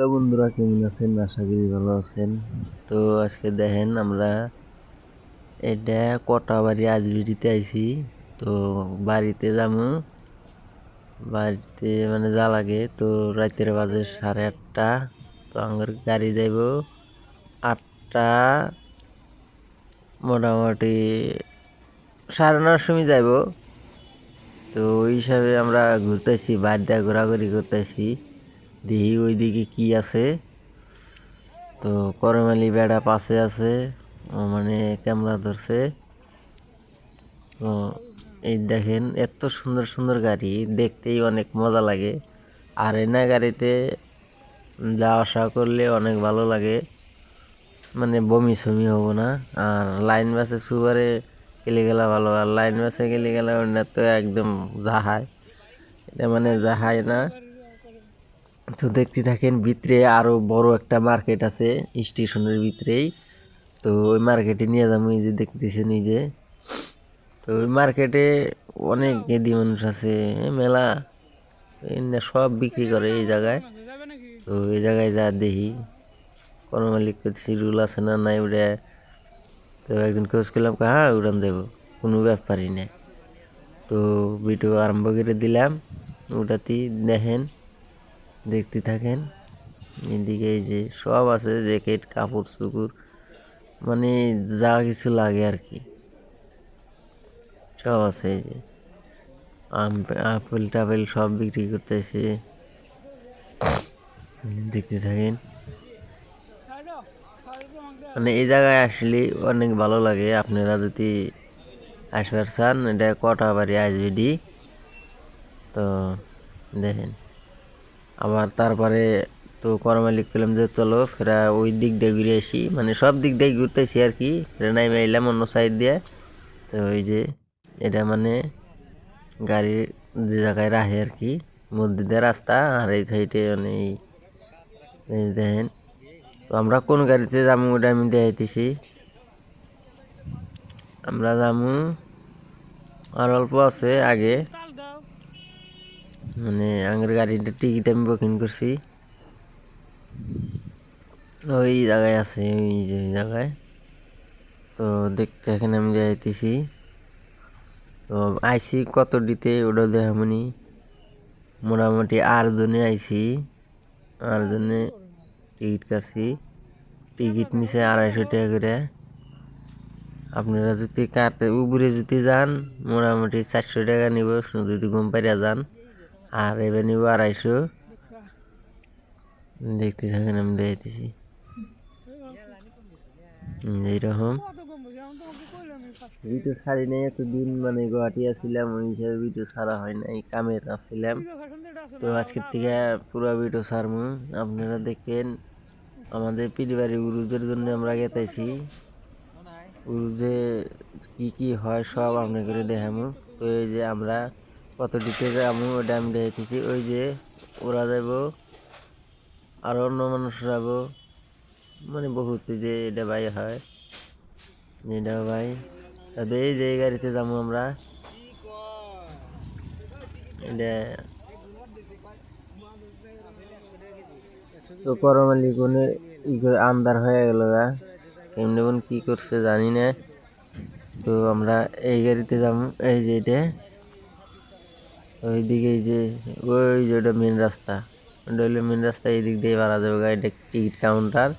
তো বন্ধুরা কেমন আছেন? আশা করি ভালো আছেন। তো আজকে দেখেন আমরা এটা কটাবাড়ি আজবিড়িতে আইছি। তো বাড়িতে যাবো, বাড়িতে মানে যা লাগে। তো রাতের বাজে 8:30। তো আমার গাড়ি যাইব 8টা, মোটামুটি 9:30 সময় যাইব। তো ওই হিসাবে আমরা ঘুরতেছি, বাড়িতে ঘোরাঘুরি করতেছি, দেখি ওইদিকে কি আছে। তো করমালি বেড়া পাশে আছে, ও মানে ক্যামেরা ধরছে। তো এই দেখেন এত সুন্দর সুন্দর গাড়ি, দেখতেই অনেক মজা লাগে। আর এনা গাড়িতে যাওয়া আসা করলে অনেক ভালো লাগে, মানে বমি সমি হবো না। আর লাইন বাসে সুবারে গেলে গেলা ভালো, আর লাইন বাসে গেলে গেলে ওটা তো একদম জাহায়, এটা মানে জাহায় না। তো দেখতে থাকেন, ভিতরে আরো বড় একটা মার্কেট আছে স্টেশনের ভিতরেই। তো ওই মার্কেটে নিয়ে যাবো, এই যে দেখতেছেন এই যে। তো ওই মার্কেটে অনেক গেদি মানুষ আছে, মেলা সব বিক্রি করে এই জায়গায়। তো এই জায়গায় যা দেখি কোনো মালিক করছি রুল আছে না নাই উড়ে। তো একদিন খোঁজ করলাম, হ্যাঁ উড়ান দেবো, কোনো ব্যাপারই নেই। তো ভিডিও আরম্ভ করে দিলাম, ওটাতেই দেখেন, দেখতে থাকেন। এদিকে এই যে সব আছে, জ্যাকেট কাপড় চুপুর, মানে যা কিছু লাগে আর কি সব আছে। এই যে আপেল টাপেল সব বিক্রি করতেছে, দেখতে থাকেন। মানে এই জায়গায় আসলে অনেক ভালো লাগে। আপনারা যদি আসবার চান, এটা কটাবাড়ি আইসবিডি। তো দেখেন আবার তারপরে তো করমালিক করলাম যে চলো ফেরা ওই দিক দিয়ে ঘুরে আসি, মানে সব দিক দিয়ে ঘুরতেছি আর কি। ফেরা নাই এলাম অন্য সাইড দিয়ে। তো ওই যে এটা মানে গাড়ির যে জায়গায় রাখে আর কি, মধ্যে দিয়ে রাস্তা, আর এই সাইডে মানে এই দেখেন। তো আমরা কোন গাড়িতে যাবো ওটা আমি দেখাইতেছি। আমরা যাবো, আর অল্প আছে আগে, মানে আগের গাড়িটা টিকিট আমি বুকিং করছি, ওই জায়গায় আছে, ওই যে ওই জায়গায়। তো দেখতে এখানে আমি যাইতেছি। তো আইসি কত দিতে ওটা দেখামনি, মোটামুটি 8 জনে আইসি, 8 জনে টিকিট কাটছি। টিকিট নিছে 250 টাকা করে। আপনারা যদি কাটতে উপরে যদি যান, মোটামুটি 400 টাকা নিব যদি ঘুম পাইয়া যান। আর এবার নিব 250। দেখতে থাকেন, আমি দেখতেছি এইরকম। ভিডিও ছাড়ি নাই এতদিন, মানে গুয়াহাটি আসছিলাম, ওই হিসাবে ভিডিও ছাড়া হয় নাই, কামের আসছিলাম। তো আজকের থেকে পুরো ভিডিও ছাড়মু, আপনারা দেখবেন। আমাদের পরিবারের উরুজের জন্য আমরা গেতাইছি, উরুজে কি কি হয় সব আপনাকে দেখামু। তো এই যে আমরা কত ডিটে যাবো ওটা আমি দেখাইতেছি। ওই যে ওরা যাব, আর অন্য মানুষ যাব, মানে বহুত যে এটা ভাই হয়, এটা ভাই। তাদের এই যে গাড়িতে যাবো আমরা, এটা তো করমালি কোনে আন্দার হয়ে গেল গা, কেমনি কোন কি করছে জানি না। তো আমরা এই গাড়িতে যাবো, এই যে এটা ওইদিকে, এই যে ওই যে ওটা মেন রাস্তা, ওটা হলো মেন রাস্তা, এই দিক দিয়ে বাড়া যাবে, এটা টিকিট কাউন্টার।